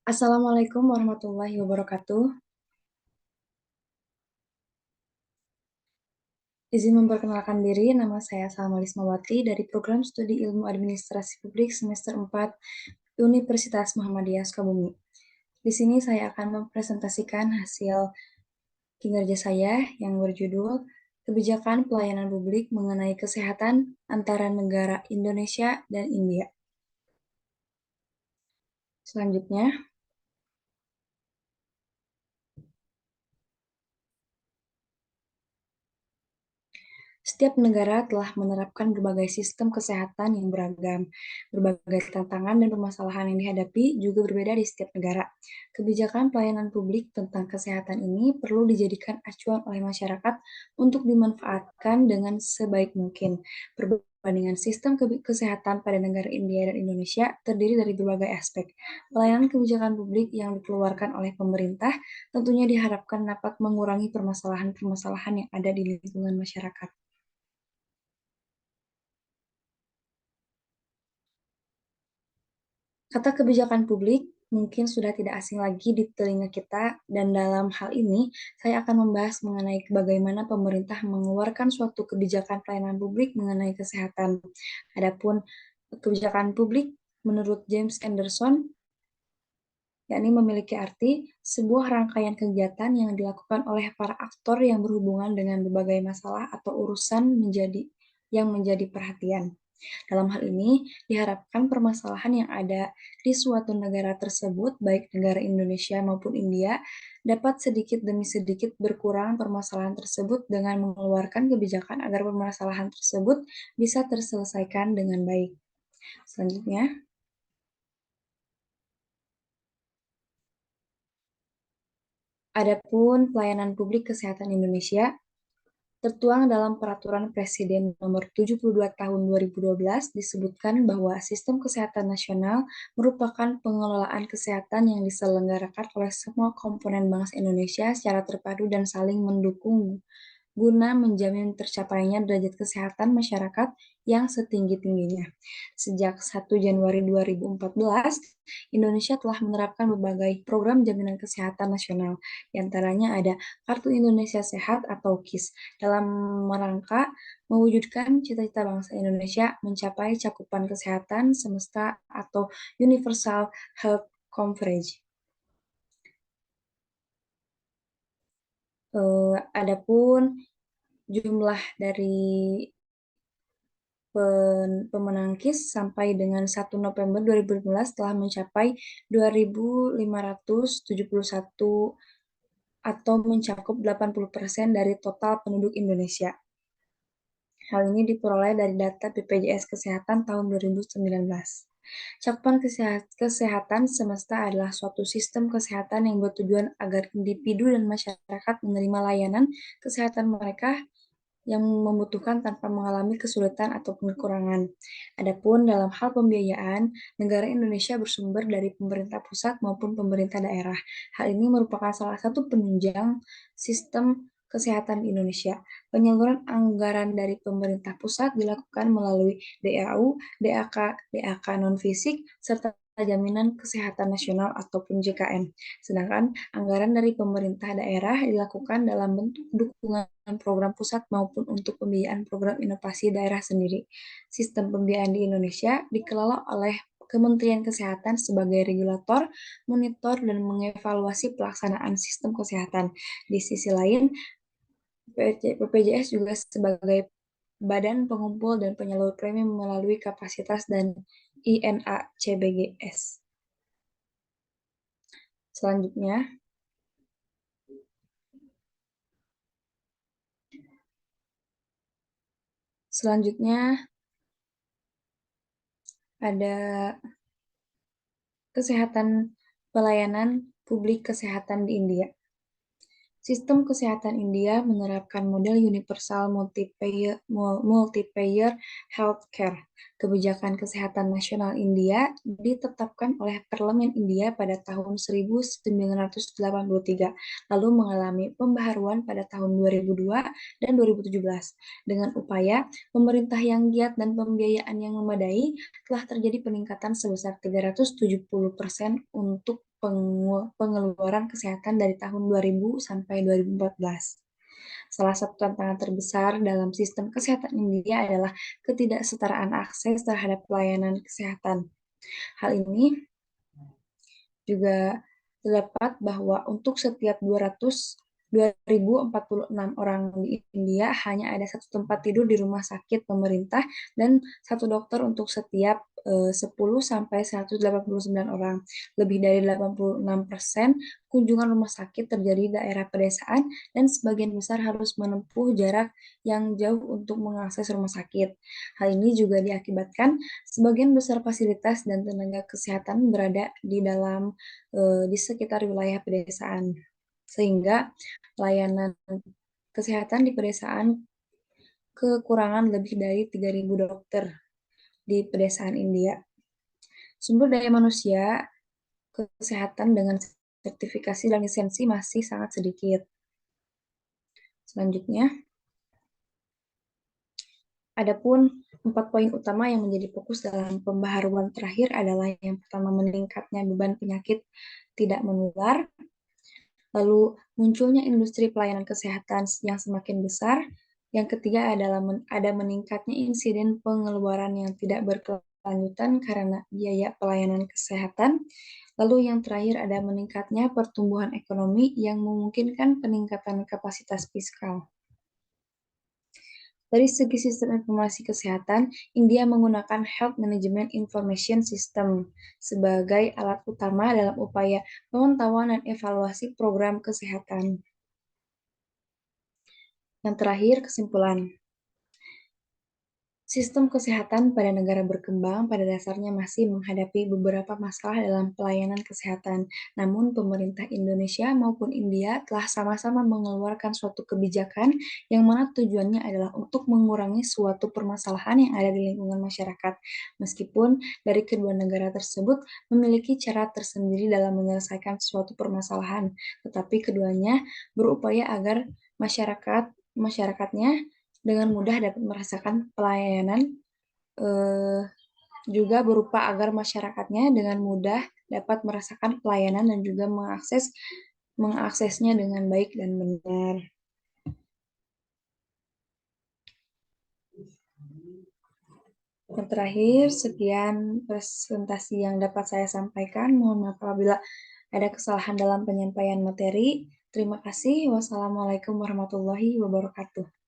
Assalamualaikum warahmatullahi wabarakatuh. Izin memperkenalkan diri, nama saya Salma Lismawati dari Program Studi Ilmu Administrasi Publik semester 4 Universitas Muhammadiyah Sukabumi. Di sini saya akan mempresentasikan hasil kinerja saya yang berjudul Kebijakan Pelayanan Publik mengenai Kesehatan antara Negara Indonesia dan India. Selanjutnya, setiap negara telah menerapkan berbagai sistem kesehatan yang beragam. Berbagai tantangan dan permasalahan yang dihadapi juga berbeda di setiap negara. Kebijakan pelayanan publik tentang kesehatan ini perlu dijadikan acuan oleh masyarakat untuk dimanfaatkan dengan sebaik mungkin. Perbandingan sistem kesehatan pada negara India dan Indonesia terdiri dari berbagai aspek. Pelayanan kebijakan publik yang dikeluarkan oleh pemerintah tentunya diharapkan dapat mengurangi permasalahan-permasalahan yang ada di lingkungan masyarakat. Kata kebijakan publik mungkin sudah tidak asing lagi di telinga kita, dan dalam hal ini saya akan membahas mengenai bagaimana pemerintah mengeluarkan suatu kebijakan pelayanan publik mengenai kesehatan. Adapun kebijakan publik menurut James Anderson, yakni memiliki arti sebuah rangkaian kegiatan yang dilakukan oleh para aktor yang berhubungan dengan berbagai masalah atau urusan yang menjadi perhatian. Dalam hal ini, diharapkan permasalahan yang ada di suatu negara tersebut, baik negara Indonesia maupun India, dapat sedikit demi sedikit berkurang permasalahan tersebut dengan mengeluarkan kebijakan agar permasalahan tersebut bisa terselesaikan dengan baik. Selanjutnya, adapun pelayanan publik kesehatan Indonesia tertuang dalam Peraturan Presiden Nomor 72 Tahun 2012 disebutkan bahwa sistem kesehatan nasional merupakan pengelolaan kesehatan yang diselenggarakan oleh semua komponen bangsa Indonesia secara terpadu dan saling mendukung guna menjamin tercapainya derajat kesehatan masyarakat yang setinggi-tingginya. Sejak 1 Januari 2014, Indonesia telah menerapkan berbagai program jaminan kesehatan nasional. Di antaranya ada Kartu Indonesia Sehat atau KIS, dalam rangka mewujudkan cita-cita bangsa Indonesia mencapai cakupan kesehatan semesta atau Universal Health Coverage. Adapun jumlah dari pemenang KIS sampai dengan 1 November 2015 telah mencapai 2.571 atau mencakup 80% dari total penduduk Indonesia. Hal ini diperoleh dari data BPJS Kesehatan tahun 2019. Cakupan kesehatan semesta adalah suatu sistem kesehatan yang bertujuan agar individu dan masyarakat menerima layanan kesehatan mereka yang membutuhkan tanpa mengalami kesulitan ataupun kekurangan. Adapun dalam hal pembiayaan, negara Indonesia bersumber dari pemerintah pusat maupun pemerintah daerah. Hal ini merupakan salah satu penunjang sistem kesehatan di Indonesia. Penyaluran anggaran dari pemerintah pusat dilakukan melalui DAU, DAK, DAK non-fisik, serta Jaminan Kesehatan Nasional ataupun JKN. Sedangkan anggaran dari pemerintah daerah dilakukan dalam bentuk dukungan program pusat maupun untuk pembiayaan program inovasi daerah sendiri. Sistem pembiayaan di Indonesia dikelola oleh Kementerian Kesehatan sebagai regulator, monitor, dan mengevaluasi pelaksanaan sistem kesehatan. Di sisi lain, BPJS juga sebagai badan pengumpul dan penyalur premi melalui kapasitas dan INA-CBGS. Selanjutnya, selanjutnya ada kesehatan pelayanan publik kesehatan di India. Sistem kesehatan India menerapkan model universal multipayer healthcare. Kebijakan kesehatan nasional India ditetapkan oleh Parlemen India pada tahun 1983, lalu mengalami pembaharuan pada tahun 2002 dan 2017. Dengan upaya pemerintah yang giat dan pembiayaan yang memadai, telah terjadi peningkatan sebesar 370% untuk pengeluaran kesehatan dari tahun 2000 sampai 2014. Salah satu tantangan terbesar dalam sistem kesehatan India adalah ketidaksetaraan akses terhadap pelayanan kesehatan. Hal ini juga terdapat bahwa untuk setiap 2.046 orang di India hanya ada satu tempat tidur di rumah sakit pemerintah dan satu dokter untuk setiap 10 sampai 189 orang. Lebih dari 86% kunjungan rumah sakit terjadi di daerah pedesaan dan sebagian besar harus menempuh jarak yang jauh untuk mengakses rumah sakit. Hal ini juga diakibatkan sebagian besar fasilitas dan tenaga kesehatan berada di sekitar wilayah pedesaan, sehingga layanan kesehatan di pedesaan kekurangan lebih dari 3.000 dokter di pedesaan India. Sumber daya manusia kesehatan dengan sertifikasi dan lisensi masih sangat sedikit. Selanjutnya, adapun 4 poin utama yang menjadi fokus dalam pembaharuan terakhir adalah yang pertama, meningkatnya beban penyakit tidak menular, lalu munculnya industri pelayanan kesehatan yang semakin besar, yang ketiga adalah ada meningkatnya insiden pengeluaran yang tidak berkelanjutan karena biaya pelayanan kesehatan, lalu yang terakhir ada meningkatnya pertumbuhan ekonomi yang memungkinkan peningkatan kapasitas fiskal. Dari segi sistem informasi kesehatan, India menggunakan Health Management Information System sebagai alat utama dalam upaya pemantauan dan evaluasi program kesehatan. Yang terakhir, kesimpulan. Sistem kesehatan pada negara berkembang pada dasarnya masih menghadapi beberapa masalah dalam pelayanan kesehatan. Namun, pemerintah Indonesia maupun India telah sama-sama mengeluarkan suatu kebijakan yang mana tujuannya adalah untuk mengurangi suatu permasalahan yang ada di lingkungan masyarakat. Meskipun dari kedua negara tersebut memiliki cara tersendiri dalam menyelesaikan suatu permasalahan, tetapi keduanya berupaya agar masyarakatnya dengan mudah dapat merasakan pelayanan, juga berupa agar masyarakatnya dengan mudah dapat merasakan pelayanan dan juga mengaksesnya dengan baik dan benar. Yang terakhir, sekian presentasi yang dapat saya sampaikan. Mohon maaf apabila ada kesalahan dalam penyampaian materi. Terima kasih. Wassalamualaikum warahmatullahi wabarakatuh.